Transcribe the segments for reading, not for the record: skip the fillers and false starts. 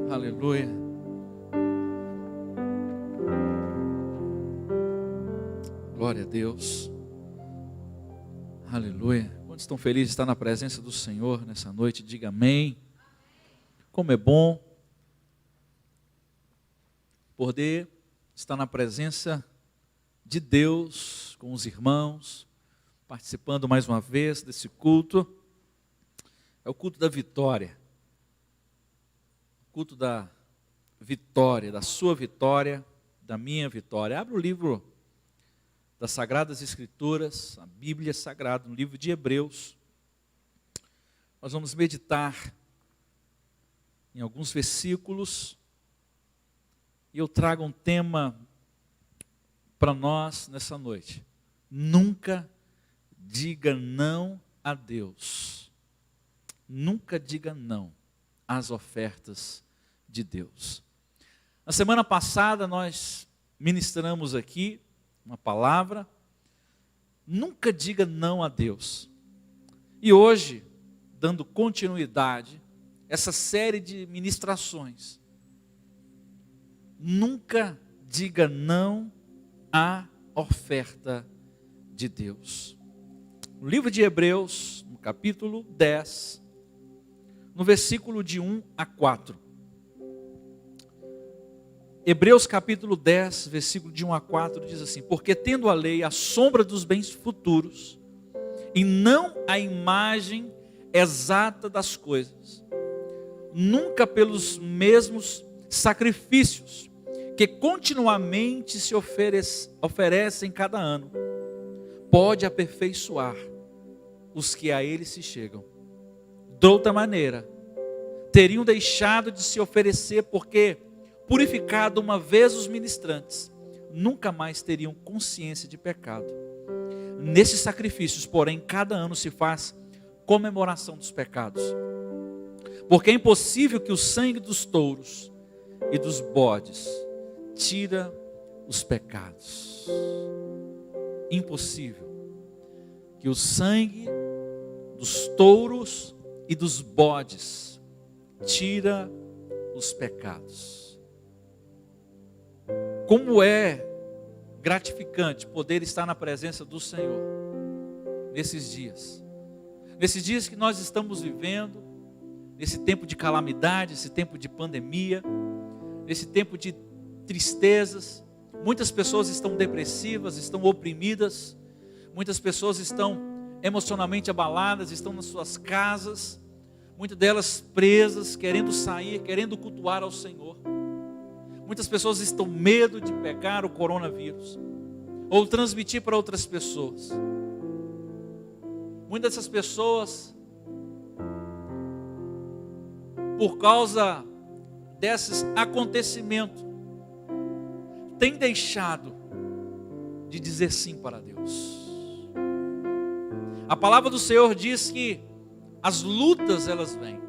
Aleluia. Glória a Deus. Aleluia. Quantos estão felizes de estar na presença do Senhor nessa noite? Diga amém. Como é bom poder estar na presença de Deus, com os irmãos, participando mais uma vez desse culto. É o culto da vitória. O culto da vitória, da sua vitória, da minha vitória. Abra o livro das Sagradas Escrituras, a Bíblia Sagrada, no livro de Hebreus. Nós vamos meditar em alguns versículos, e eu trago um tema para nós nessa noite. Nunca diga não a Deus. Nunca diga não às ofertas de Deus. Na semana passada nós ministramos aqui uma palavra, nunca diga não a Deus. E hoje, dando continuidade a essa série de ministrações, nunca diga não à oferta de Deus. No livro de Hebreus, no capítulo 10, no versículo de 1 a 4. Hebreus capítulo 10, versículo de 1 a 4, diz assim: porque tendo a lei a sombra dos bens futuros, e não a imagem exata das coisas, nunca pelos mesmos sacrifícios, que continuamente se oferecem cada ano, pode aperfeiçoar os que a ele se chegam. De outra maneira, teriam deixado de se oferecer, porque purificado uma vez os ministrantes, nunca mais teriam consciência de pecado. Nesses sacrifícios, porém, cada ano se faz comemoração dos pecados. Porque é impossível que o sangue dos touros e dos bodes tira os pecados. Impossível que o sangue dos touros e dos bodes tira os pecados. Como é gratificante poder estar na presença do Senhor nesses dias que nós estamos vivendo, nesse tempo de calamidade, esse tempo de pandemia, nesse tempo de tristezas. Muitas pessoas estão depressivas, estão oprimidas, muitas pessoas estão emocionalmente abaladas, estão nas suas casas, muitas delas presas, querendo sair, querendo cultuar ao Senhor. Muitas pessoas estão com medo de pegar o coronavírus ou transmitir para outras pessoas. Muitas dessas pessoas, por causa desses acontecimentos, têm deixado de dizer sim para Deus. A palavra do Senhor diz que as lutas elas vêm,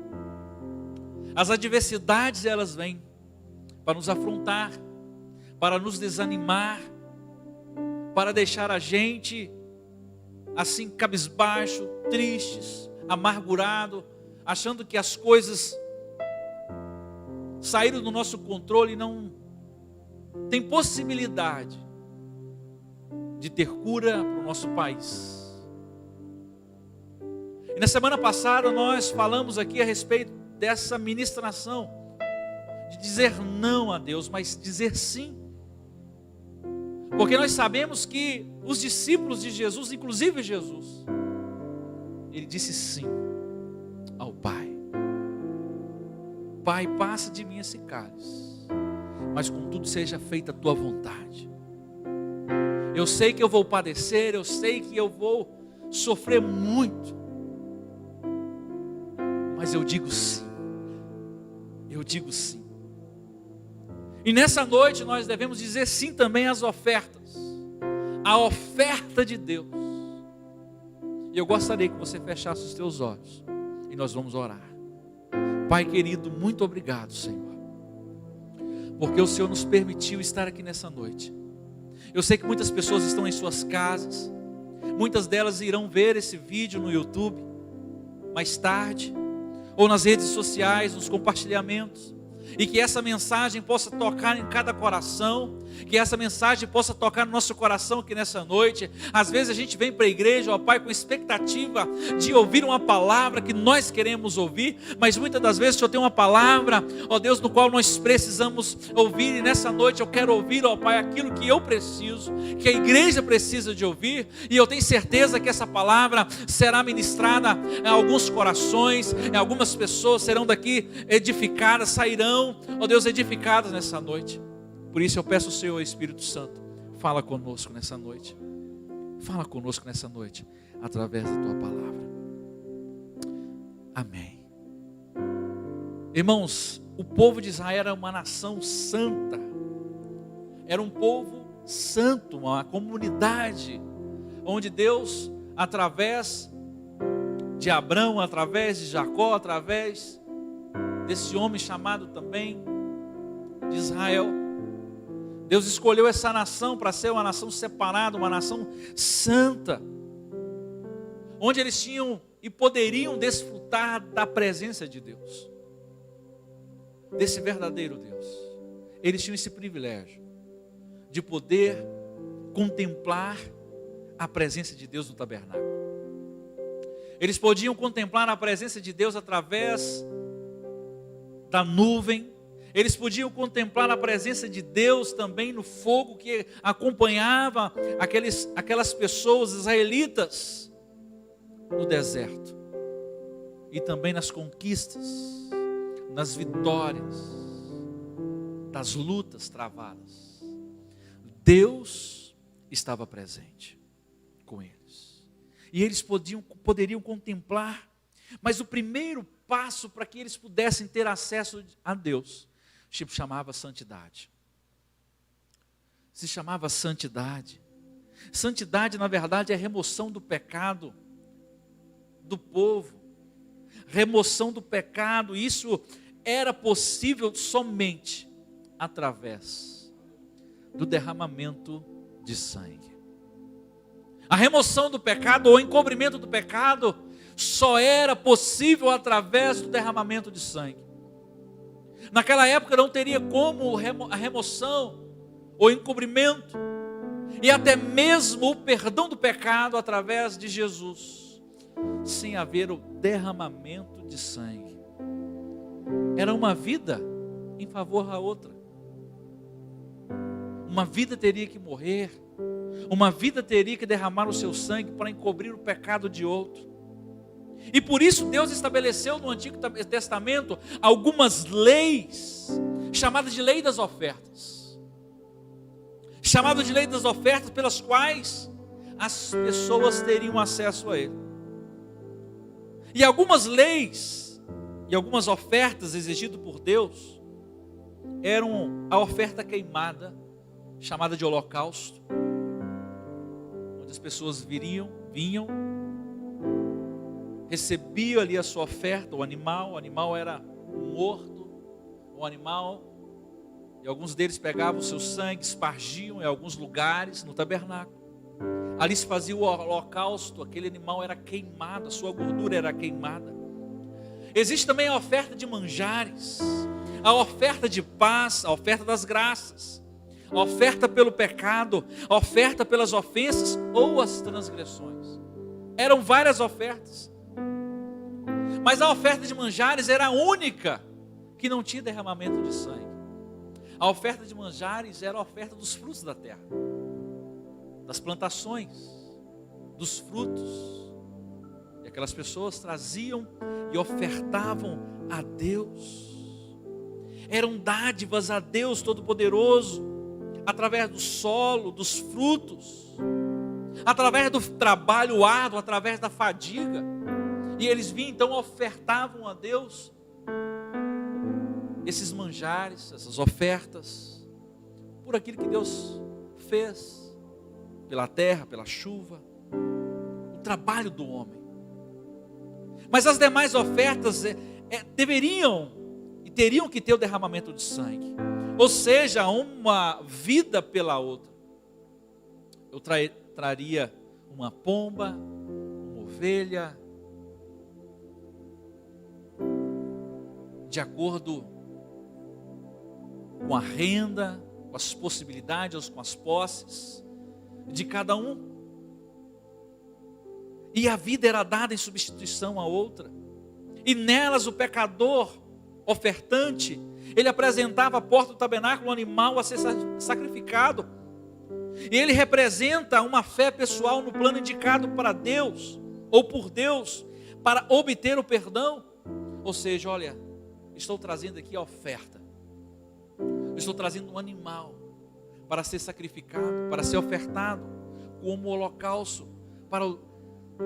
as adversidades elas vêm para nos afrontar, para nos desanimar, para deixar a gente assim cabisbaixo, tristes, amargurado, achando que as coisas saíram do nosso controle e não tem possibilidade de ter cura para o nosso país. E na semana passada nós falamos aqui a respeito dessa ministração, de dizer não a Deus, mas dizer sim. Porque nós sabemos que os discípulos de Jesus, inclusive Jesus, ele disse sim ao Pai. Pai, passa de mim esse cálice, mas contudo seja feita a tua vontade. Eu sei que eu vou padecer, eu sei que eu vou sofrer muito, mas eu digo sim. Eu digo sim. E nessa noite nós devemos dizer sim também às ofertas. A oferta de Deus. E eu gostaria que você fechasse os teus olhos e nós vamos orar. Pai querido, muito obrigado, Senhor, porque o Senhor nos permitiu estar aqui nessa noite. Eu sei que muitas pessoas estão em suas casas, muitas delas irão ver esse vídeo no YouTube mais tarde, ou nas redes sociais, nos compartilhamentos. e que essa mensagem possa tocar em cada coração, que essa mensagem possa tocar no nosso coração aqui nessa noite. Às vezes a gente vem para a igreja, ó Pai, com expectativa de ouvir uma palavra que nós queremos ouvir, mas muitas das vezes o Senhor tem uma palavra, ó Deus, no qual nós precisamos ouvir, e nessa noite eu quero ouvir, ó Pai, aquilo que eu preciso, que a igreja precisa de ouvir, e eu tenho certeza que essa palavra será ministrada em alguns corações, em algumas pessoas serão daqui edificadas, sairão, ó Deus, edificadas nessa noite. Por isso eu peço ao Senhor, Espírito Santo, fala conosco nessa noite. Fala conosco nessa noite, através da Tua palavra. Amém. Irmãos, o povo de Israel era uma nação santa. Era um povo santo, uma comunidade, onde Deus, através de Abraão, através de Jacó, através desse homem chamado também de Israel, Deus escolheu essa nação para ser uma nação separada, uma nação santa, onde eles tinham e poderiam desfrutar da presença de Deus, desse verdadeiro Deus. Eles tinham esse privilégio de poder contemplar a presença de Deus no tabernáculo. Eles podiam contemplar a presença de Deus através da nuvem. Eles podiam contemplar a presença de Deus também no fogo que acompanhava aquelas pessoas israelitas no deserto. E também nas conquistas, nas vitórias, das lutas travadas. Deus estava presente com eles. E eles poderiam contemplar. Mas o primeiro passo para que eles pudessem ter acesso a Deus se chamava santidade. Se chamava santidade. Santidade, na verdade, é remoção do pecado do povo. Remoção do pecado. Isso era possível somente através do derramamento de sangue. A remoção do pecado ou encobrimento do pecado só era possível através do derramamento de sangue. Naquela época não teria como a remoção, o encobrimento e até mesmo o perdão do pecado através de Jesus, sem haver o derramamento de sangue. Era uma vida em favor da outra. Uma vida teria que morrer, uma vida teria que derramar o seu sangue para encobrir o pecado de outro. E por isso Deus estabeleceu no Antigo Testamento algumas leis, chamadas de lei das ofertas. Chamadas de lei das ofertas pelas quais as pessoas teriam acesso a Ele. E algumas leis e algumas ofertas exigidas por Deus eram a oferta queimada, chamada de holocausto, onde as pessoas vinham, recebiam ali a sua oferta, o animal era morto, e alguns deles pegavam o seu sangue, espargiam em alguns lugares no tabernáculo. Ali se fazia o holocausto, aquele animal era queimado, a sua gordura era queimada. Existe também a oferta de manjares, a oferta de paz, a oferta das graças, a oferta pelo pecado, a oferta pelas ofensas ou as transgressões. Eram várias ofertas. Mas a oferta de manjares era a única que não tinha derramamento de sangue. A oferta de manjares era a oferta dos frutos da terra, das plantações, dos frutos. E aquelas pessoas traziam e ofertavam a Deus. Eram dádivas a Deus Todo-Poderoso, através do solo, dos frutos, através do trabalho árduo, através da fadiga. E eles vinham, então ofertavam a Deus esses manjares, essas ofertas, por aquilo que Deus fez, pela terra, pela chuva, o trabalho do homem. Mas as demais ofertas deveriam e teriam que ter o derramamento de sangue, ou seja, uma vida pela outra. Eu traria uma pomba, uma ovelha, de acordo com a renda, com as possibilidades, com as posses de cada um. E a vida era dada em substituição a outra. E nelas o pecador ofertante, ele apresentava à porta do tabernáculo um animal a ser sacrificado. E ele representa uma fé pessoal no plano indicado para Deus, ou por Deus, para obter o perdão. Ou seja, olha, estou trazendo aqui a oferta. Estou trazendo um animal para ser sacrificado, para ser ofertado como holocausto, para o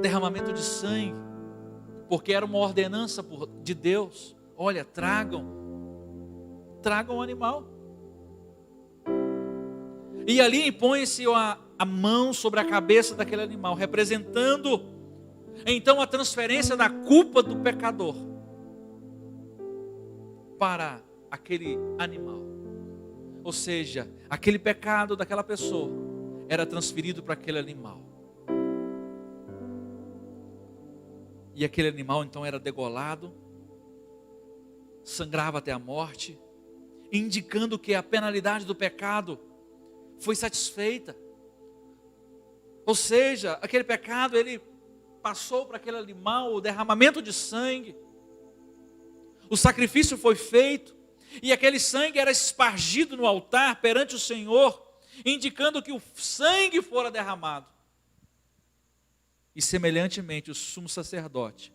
derramamento de sangue, porque era uma ordenança de Deus. Olha, tragam o animal. E ali impõe-se a mão sobre a cabeça daquele animal, representando então a transferência da culpa do pecador para aquele animal. Ou seja, aquele pecado daquela pessoa era transferido para aquele animal. E aquele animal então era degolado, sangrava até a morte, indicando que a penalidade do pecado foi satisfeita. Ou seja, aquele pecado, ele passou para aquele animal, o derramamento de sangue, o sacrifício foi feito, e aquele sangue era espargido no altar perante o Senhor, indicando que o sangue fora derramado. E semelhantemente o sumo sacerdote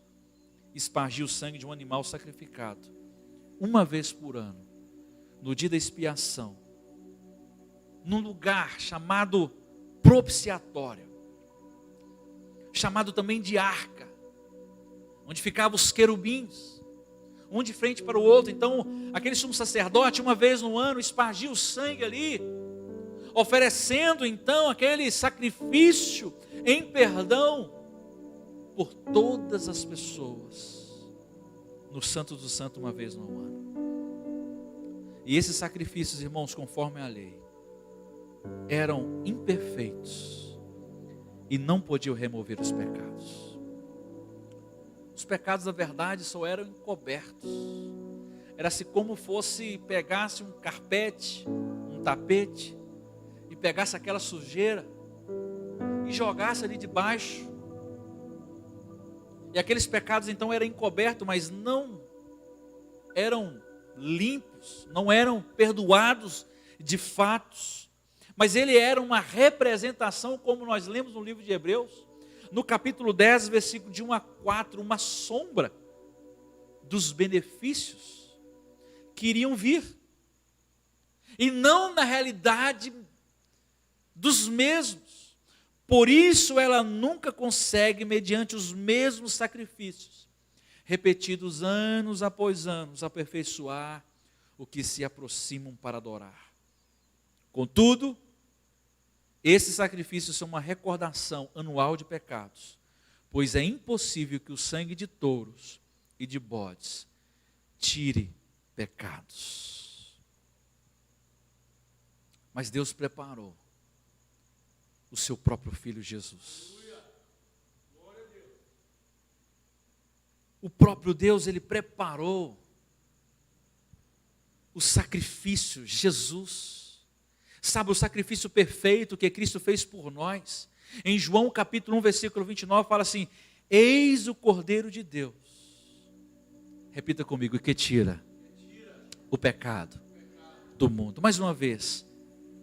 espargia o sangue de um animal sacrificado uma vez por ano, no dia da expiação, num lugar chamado propiciatório, chamado também de arca, onde ficavam os querubins, um de frente para o outro. Então aquele sumo sacerdote, uma vez no ano, espargia o sangue ali, oferecendo então aquele sacrifício em perdão por todas as pessoas, no Santo do Santo, uma vez no ano. E esses sacrifícios, irmãos, conforme a lei, eram imperfeitos e não podiam remover os pecados. Os pecados, na verdade, só eram encobertos. Era se como fosse pegasse um carpete, um tapete, e pegasse aquela sujeira e jogasse ali debaixo. E aqueles pecados então eram encobertos, mas não eram limpos, não eram perdoados de fatos. Mas ele era uma representação, como nós lemos no livro de Hebreus, no capítulo 10, versículo de 1 a 4, uma sombra dos benefícios que iriam vir. E não na realidade dos mesmos. Por isso ela nunca consegue, mediante os mesmos sacrifícios, repetidos anos após anos, aperfeiçoar o que se aproximam para adorar. Contudo, esses sacrifícios são uma recordação anual de pecados, pois é impossível que o sangue de touros e de bodes tire pecados. Mas Deus preparou o seu próprio Filho Jesus. O próprio Deus, ele preparou o sacrifício, Jesus. Sabe, o sacrifício perfeito que Cristo fez por nós. Em João capítulo 1, versículo 29, fala assim: eis o Cordeiro de Deus. Repita comigo: que tira o pecado do mundo. Mais uma vez: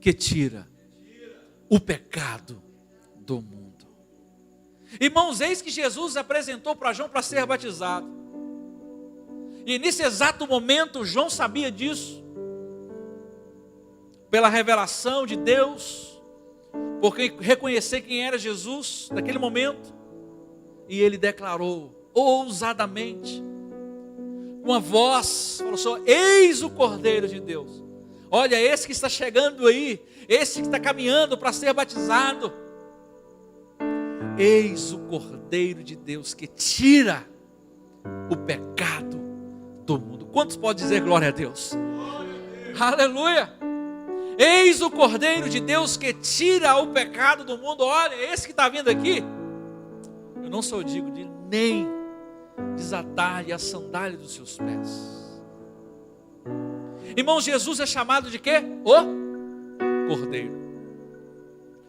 que tira o pecado do mundo. Irmãos, eis que Jesus apresentou para João para ser batizado. E nesse exato momento, João sabia disso. Pela revelação de Deus, porque reconhecer quem era Jesus naquele momento. E ele declarou ousadamente, com a voz, falou só: eis o Cordeiro de Deus. Olha, esse que está chegando aí, esse que está caminhando para ser batizado. Eis o Cordeiro de Deus que tira o pecado do mundo. Quantos podem dizer glória a Deus? Aleluia! Eis o Cordeiro de Deus que tira o pecado do mundo. Olha, esse que está vindo aqui, eu não sou digno de nem desatar-lhe a sandália dos seus pés. Irmãos, Jesus é chamado de quê? O Cordeiro.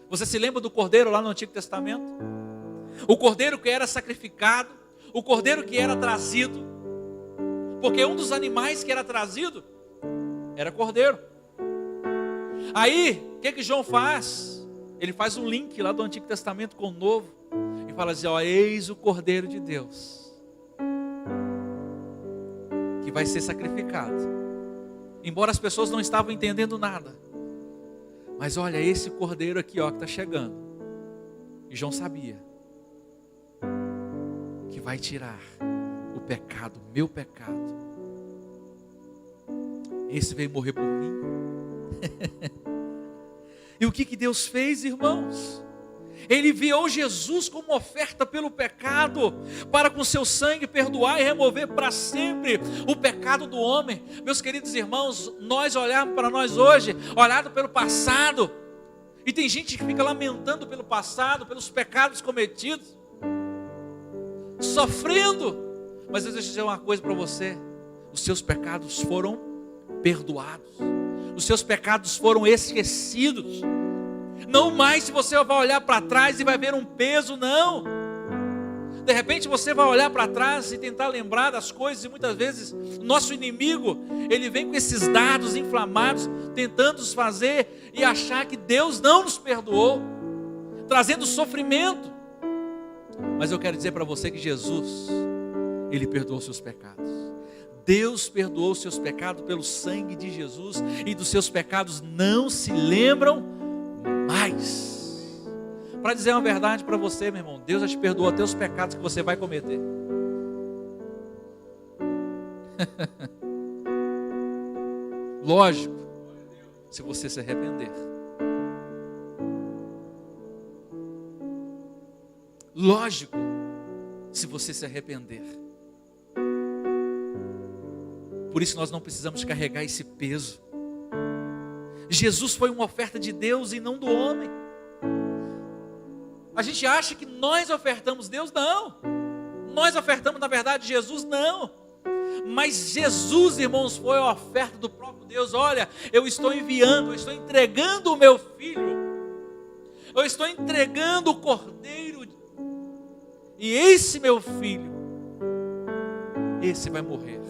Você se lembra do Cordeiro lá no Antigo Testamento? O Cordeiro que era sacrificado, o Cordeiro que era trazido, porque um dos animais que era trazido era Cordeiro. Aí, o que João faz? Ele faz um link lá do Antigo Testamento com o Novo e fala assim, ó, eis o Cordeiro de Deus que vai ser sacrificado. Embora as pessoas não estavam entendendo nada, mas olha, esse Cordeiro aqui, ó, que está chegando. E João sabia que vai tirar o pecado, o meu pecado. Esse veio morrer por mim. E o que Deus fez, irmãos? Ele enviou Jesus como oferta pelo pecado, para com seu sangue perdoar e remover para sempre o pecado do homem. Meus queridos irmãos, nós olharmos para nós hoje, olhado pelo passado, e tem gente que fica lamentando pelo passado, pelos pecados cometidos, sofrendo. Mas deixa eu dizer uma coisa para você: os seus pecados foram perdoados, os seus pecados foram esquecidos. Não mais se você vai olhar para trás e vai ver um peso, não. De repente você vai olhar para trás e tentar lembrar das coisas, e muitas vezes o nosso inimigo, ele vem com esses dardos inflamados, tentando nos fazer e achar que Deus não nos perdoou, trazendo sofrimento. Mas eu quero dizer para você que Jesus, Ele perdoou seus pecados. Deus perdoou os seus pecados pelo sangue de Jesus, e dos seus pecados não se lembram mais. Para dizer uma verdade para você, meu irmão, Deus já te perdoou até os pecados que você vai cometer. Lógico, se você se arrepender. Lógico, se você se arrepender. Por isso nós não precisamos carregar esse peso. Jesus foi uma oferta de Deus e não do homem. A gente acha que nós ofertamos Deus, não. Nós ofertamos, na verdade, Jesus, não. Mas Jesus, irmãos, foi a oferta do próprio Deus. Olha, eu estou enviando, eu estou entregando o meu filho. Eu estou entregando o Cordeiro. E esse meu filho, esse vai morrer.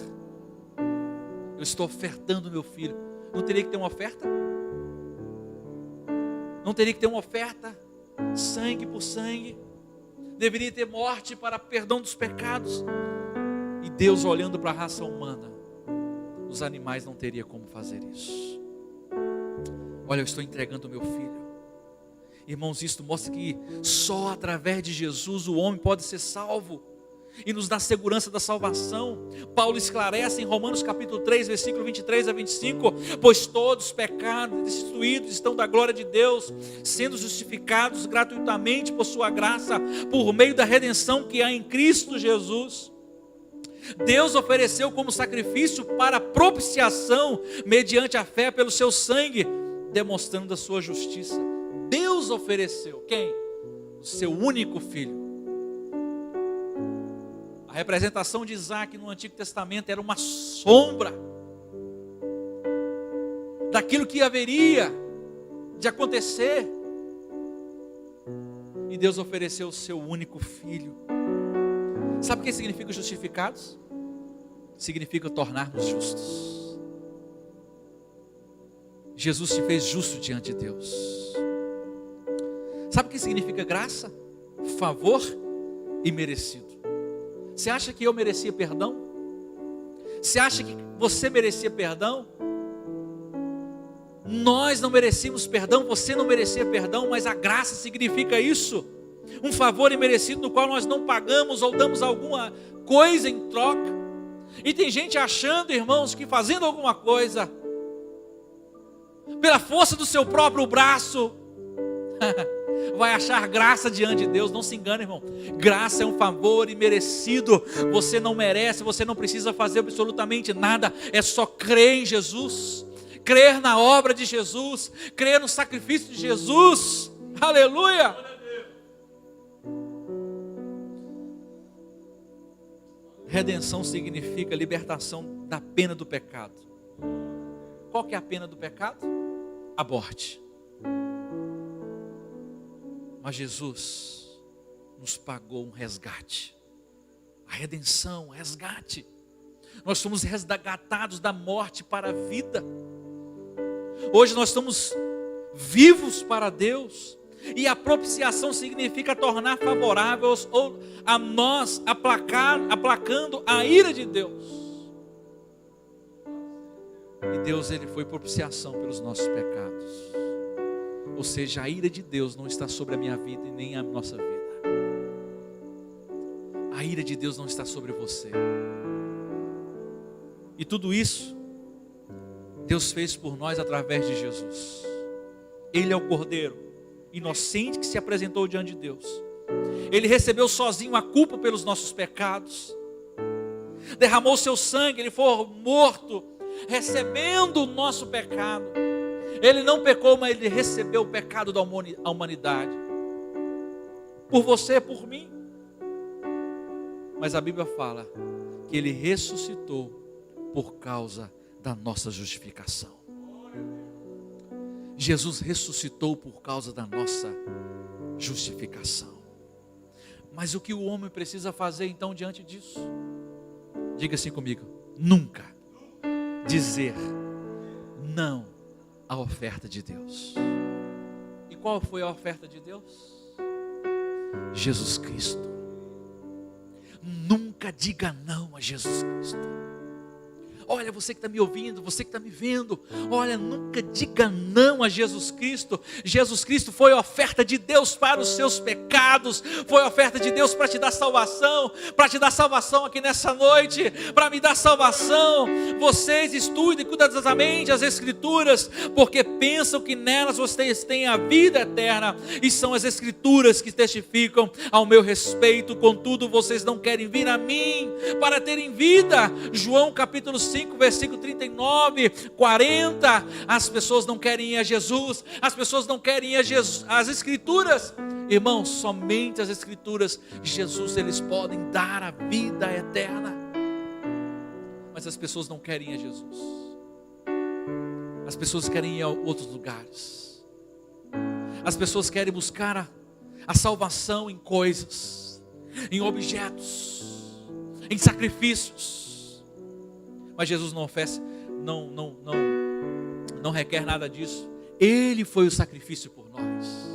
Eu estou ofertando o meu filho. Não teria que ter uma oferta? Não teria que ter uma oferta? Sangue por sangue. Deveria ter morte para perdão dos pecados. E Deus, olhando para a raça humana, os animais não teriam como fazer isso. Olha, eu estou entregando o meu filho. Irmãos, isto mostra que só através de Jesus o homem pode ser salvo e nos dá segurança da salvação. Paulo esclarece em Romanos capítulo 3, versículo 23 a 25: pois todos pecados, destituídos estão da glória de Deus, sendo justificados gratuitamente por sua graça, por meio da redenção que há em Cristo Jesus. Deus ofereceu como sacrifício para propiciação, mediante a fé pelo seu sangue, demonstrando a sua justiça. Deus ofereceu, quem? O seu único filho. A representação de Isaac no Antigo Testamento era uma sombra daquilo que haveria de acontecer. E Deus ofereceu o seu único filho. Sabe o que significa justificados? Significa tornar-nos justos. Jesus te fez justo diante de Deus. Sabe o que significa graça? Favor e merecido. Você acha que eu merecia perdão? Você acha que você merecia perdão? Nós não merecíamos perdão, você não merecia perdão, mas a graça significa isso. Um favor imerecido no qual nós não pagamos ou damos alguma coisa em troca. E tem gente achando, irmãos, que fazendo alguma coisa, pela força do seu próprio braço, vai achar graça diante de Deus. Não se engane, irmão. Graça é um favor imerecido. Você não merece, você não precisa fazer absolutamente nada. É só crer em Jesus, crer na obra de Jesus, crer no sacrifício de Jesus. Aleluia! Redenção significa libertação da pena do pecado. Qual que é a pena do pecado? A morte. Mas Jesus nos pagou um resgate. A redenção, o resgate. Nós somos resgatados da morte para a vida. Hoje nós estamos vivos para Deus. E a propiciação significa tornar favoráveis ou a nós, aplacando a ira de Deus. E Deus, Ele foi propiciação pelos nossos pecados. Ou seja, a ira de Deus não está sobre a minha vida e nem a nossa vida. A ira de Deus não está sobre você. E tudo isso Deus fez por nós através de Jesus. Ele é o Cordeiro inocente que se apresentou diante de Deus. Ele recebeu sozinho a culpa pelos nossos pecados. Derramou seu sangue, Ele foi morto, recebendo o nosso pecado. Ele não pecou, mas Ele recebeu o pecado da humanidade. Por você, por mim. Mas a Bíblia fala que Ele ressuscitou por causa da nossa justificação. Jesus ressuscitou por causa da nossa justificação. Mas o que o homem precisa fazer então diante disso? Diga assim comigo: nunca dizer não à oferta de Deus. E qual foi a oferta de Deus? Jesus Cristo. Nunca diga não a Jesus Cristo. Olha, você que está me ouvindo, você que está me vendo, olha, nunca diga não a Jesus Cristo. Jesus Cristo foi a oferta de Deus para os seus pecados, foi a oferta de Deus para te dar salvação aqui nessa noite, para me dar salvação. Vocês estudem cuidadosamente as Escrituras, porque pensam que nelas vocês têm a vida eterna, e são as Escrituras que testificam ao meu respeito. Contudo, vocês não querem vir a mim para terem vida. João capítulo 5, versículo 39, 40, as pessoas não querem ir a Jesus, as pessoas não querem ir a Jesus, as Escrituras. Irmãos, somente as Escrituras de Jesus, eles podem dar a vida eterna. Mas as pessoas não querem ir a Jesus. As pessoas querem ir a outros lugares. As pessoas querem buscar a salvação em coisas, em objetos, em sacrifícios. Mas Jesus não oferece, não requer nada disso. Ele foi o sacrifício por nós.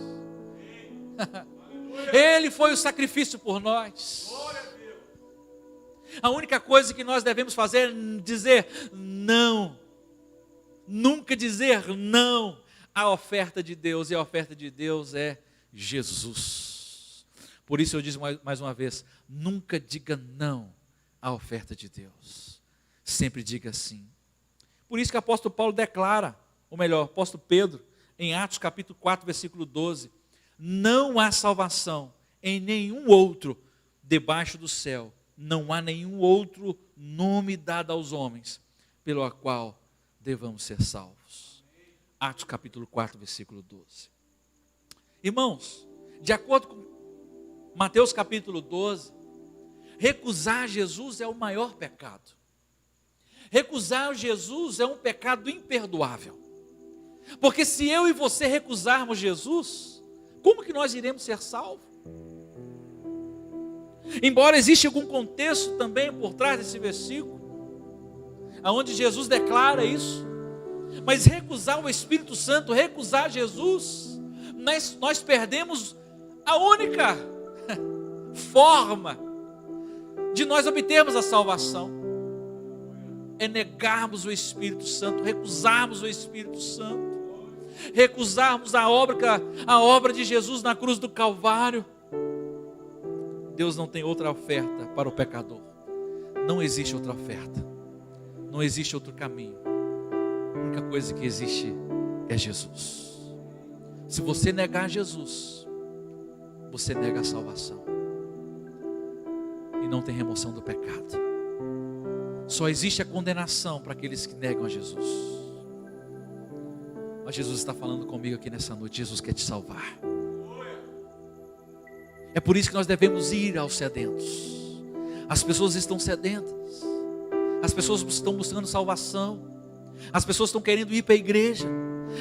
Ele foi o sacrifício por nós. A única coisa que nós devemos fazer é dizer não. Nunca dizer não à oferta de Deus. E a oferta de Deus é Jesus. Por isso eu digo mais uma vez: nunca diga não à oferta de Deus. Sempre diga sim. Por isso que o apóstolo Paulo declara, ou melhor, o apóstolo Pedro, em Atos capítulo 4, versículo 12: não há salvação em nenhum outro debaixo do céu, não há nenhum outro nome dado aos homens, pelo qual devamos ser salvos. Atos capítulo 4, versículo 12. Irmãos, de acordo com Mateus capítulo 12, recusar Jesus é o maior pecado. Recusar Jesus é um pecado imperdoável. Porque se eu e você recusarmos Jesus, como que nós iremos ser salvos? Embora exista algum contexto também por trás desse versículo, onde Jesus declara isso, mas recusar o Espírito Santo, recusar Jesus, nós perdemos a única forma de nós obtermos a salvação. É negarmos o Espírito Santo, recusarmos o Espírito Santo, recusarmos a obra de Jesus na cruz do Calvário. Deus não tem outra oferta para o pecador. Não existe outra oferta. Não existe outro caminho. A única coisa que existe é Jesus. Se você negar Jesus, você nega a salvação. E não tem remoção do pecado. Só existe a condenação para aqueles que negam a Jesus. Mas Jesus está falando comigo aqui nessa noite. Jesus quer te salvar. É por isso que nós devemos ir aos sedentos. As pessoas estão sedentas. As pessoas estão buscando salvação. As pessoas estão querendo ir para a igreja.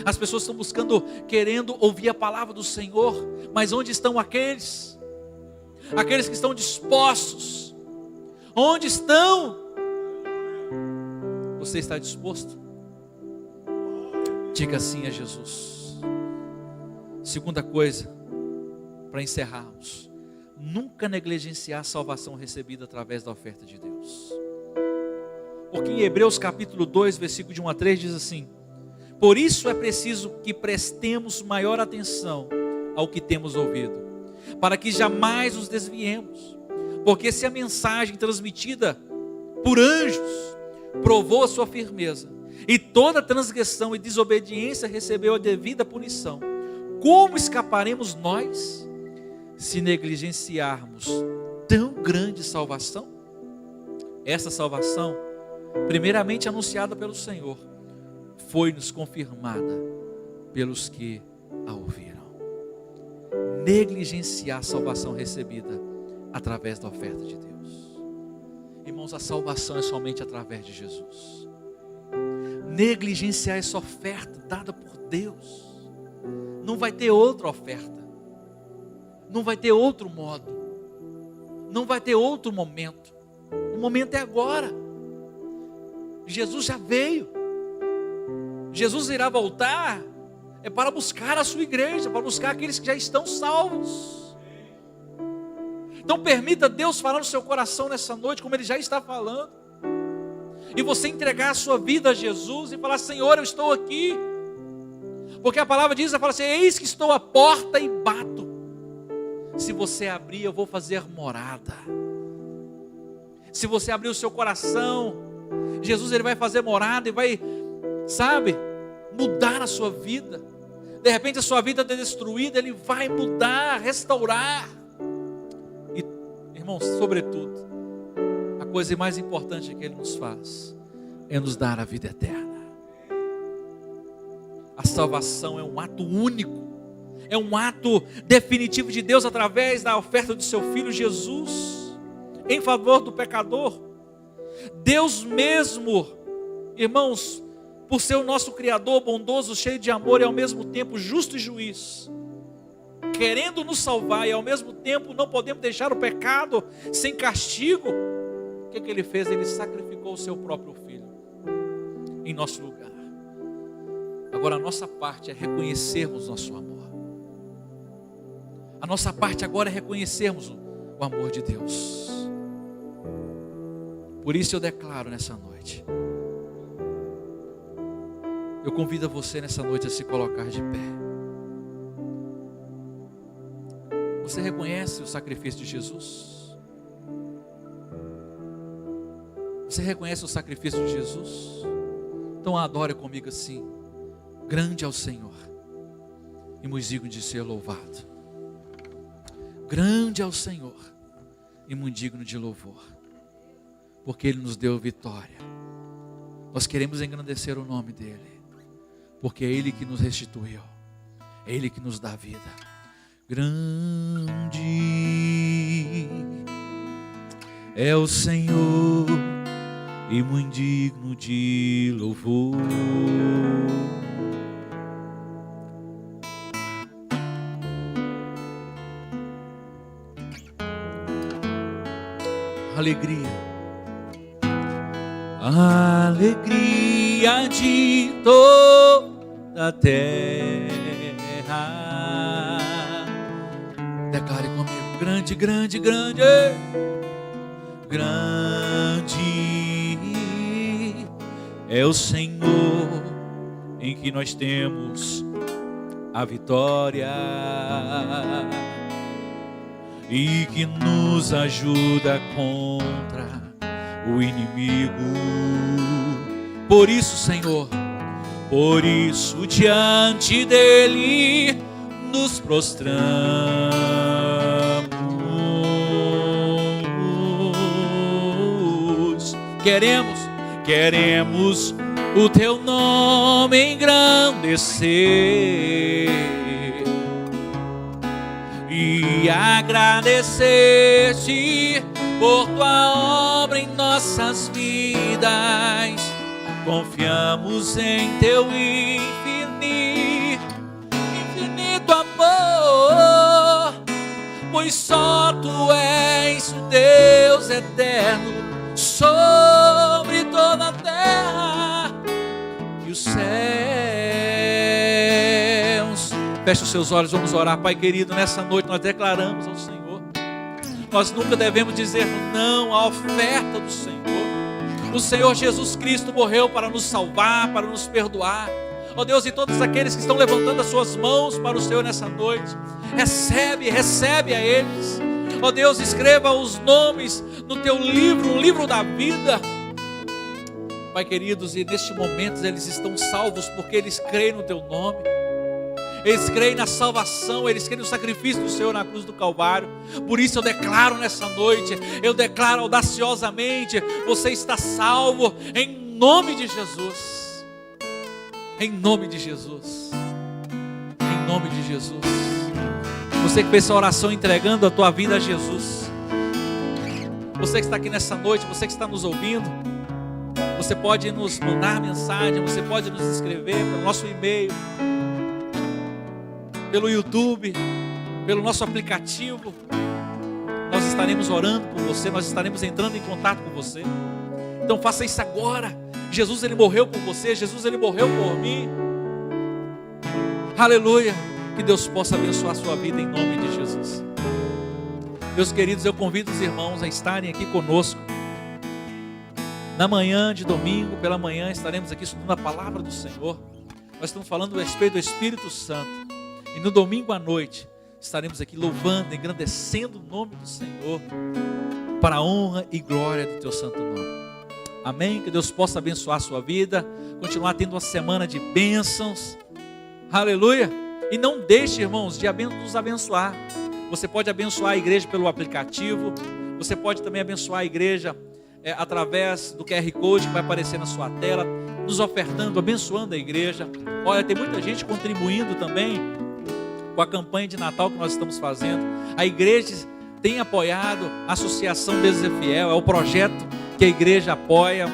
As pessoas estão querendo ouvir a palavra do Senhor. Mas onde estão aqueles? Aqueles que estão dispostos. Onde estão? Você está disposto? Diga sim a Jesus. Segunda coisa, para encerrarmos: nunca negligenciar a salvação recebida através da oferta de Deus. Porque em Hebreus capítulo 2, versículo de 1 a 3 diz assim: por isso é preciso que prestemos maior atenção ao que temos ouvido, para que jamais nos desviemos. Porque se a mensagem transmitida por anjos provou a sua firmeza, e toda transgressão e desobediência recebeu a devida punição, como escaparemos nós se negligenciarmos tão grande salvação? Essa salvação, primeiramente anunciada pelo Senhor, foi-nos confirmada pelos que a ouviram. Negligenciar a salvação recebida através da oferta de Deus. Irmãos, a salvação é somente através de Jesus. Negligenciar essa oferta dada por Deus, não vai ter outra oferta, não vai ter outro modo, não vai ter outro momento. O momento é agora. Jesus já veio. Jesus irá voltar é para buscar a sua igreja, para buscar aqueles que já estão salvos. Então permita Deus falar no seu coração nessa noite, como Ele já está falando, e você entregar a sua vida a Jesus e falar: Senhor, eu estou aqui. Porque a palavra diz, ela fala assim: eis que estou à porta e bato. Se você abrir, eu vou fazer morada. Se você abrir o seu coração, Jesus Ele vai fazer morada e vai, sabe, mudar a sua vida. De repente a sua vida está destruída, Ele vai mudar, restaurar. E, irmãos, sobretudo, a coisa mais importante que Ele nos faz é nos dar a vida eterna. A salvação é um ato único, é um ato definitivo de Deus através da oferta do seu Filho Jesus, em favor do pecador. Deus mesmo, irmãos, por ser o nosso Criador bondoso, cheio de amor e ao mesmo tempo justo e juiz, querendo nos salvar e ao mesmo tempo não podemos deixar o pecado sem castigo, o que Ele fez? Ele sacrificou o seu próprio Filho em nosso lugar. Agora a nossa parte é reconhecermos nosso amor. A nossa parte agora é reconhecermos o amor de Deus. Por isso eu declaro nessa noite, eu convido você nessa noite a se colocar de pé. Você reconhece o sacrifício de Jesus? Você reconhece o sacrifício de Jesus? Então adore comigo assim: grande é o Senhor e muito digno de ser louvado. Grande é o Senhor e muito digno de louvor, porque Ele nos deu vitória. Nós queremos engrandecer o nome dEle, porque é Ele que nos restituiu, é Ele que nos dá vida. Grande é o Senhor e muito digno de louvor. Alegria, a alegria de toda a terra. Declare comigo: grande, grande, grande, grande é o Senhor em que nós temos a vitória e que nos ajuda contra o inimigo. Por isso, Senhor, por isso diante dEle nos prostramos. Queremos o Teu nome engrandecer e agradecer-te por Tua obra em nossas vidas, Confiamos em teu infinito amor, pois só tu és o Deus eterno sobre toda a terra e os céus. Feche os seus olhos, vamos orar. Pai querido, nessa noite nós declaramos ao Senhor, nós nunca devemos dizer não à oferta do Senhor. O Senhor Jesus Cristo morreu para nos salvar, para nos perdoar. Ó Deus, e todos aqueles que estão levantando as suas mãos para o Senhor nessa noite, recebe a eles. Ó Deus, escreva os nomes no teu livro, o livro da vida. Pai queridos, e neste momento eles estão salvos porque eles creem no teu nome. Eles creem na salvação, eles creem no sacrifício do Senhor na cruz do Calvário. Por isso eu declaro nessa noite, eu declaro audaciosamente: você está salvo em nome de Jesus. Em nome de Jesus. Em nome de Jesus. Você que fez essa oração entregando a tua vida a Jesus, você que está aqui nessa noite, você que está nos ouvindo, você pode nos mandar mensagem, você pode nos escrever pelo nosso e-mail, pelo YouTube, pelo nosso aplicativo. Nós estaremos orando por você, nós estaremos entrando em contato com você. Então faça isso agora. Jesus, ele morreu por você, Jesus, ele morreu por mim. Aleluia. Que Deus possa abençoar a sua vida em nome de Jesus. Meus queridos, eu convido os irmãos a estarem aqui conosco. Na manhã de domingo, pela manhã, estaremos aqui estudando a palavra do Senhor. Nós estamos falando a respeito do Espírito Santo. E no domingo à noite, estaremos aqui louvando, engrandecendo o nome do Senhor, para a honra e glória do teu santo nome. Amém? Que Deus possa abençoar a sua vida, continuar tendo uma semana de bênçãos. Aleluia! E não deixe, irmãos, de nos abençoar. Você pode abençoar a igreja pelo aplicativo, você pode também abençoar a igreja através do QR Code que vai aparecer na sua tela, nos ofertando, abençoando a igreja. Olha, tem muita gente contribuindo também com a campanha de Natal que nós estamos fazendo. A igreja tem apoiado a Associação Deus é Fiel, é o projeto que a igreja apoia.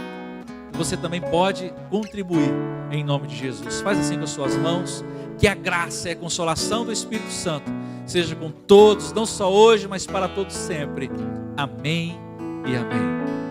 Você também pode contribuir em nome de Jesus. Faz assim com as suas mãos. Que a graça e a consolação do Espírito Santo seja com todos, não só hoje, mas para todos sempre. Amém e amém.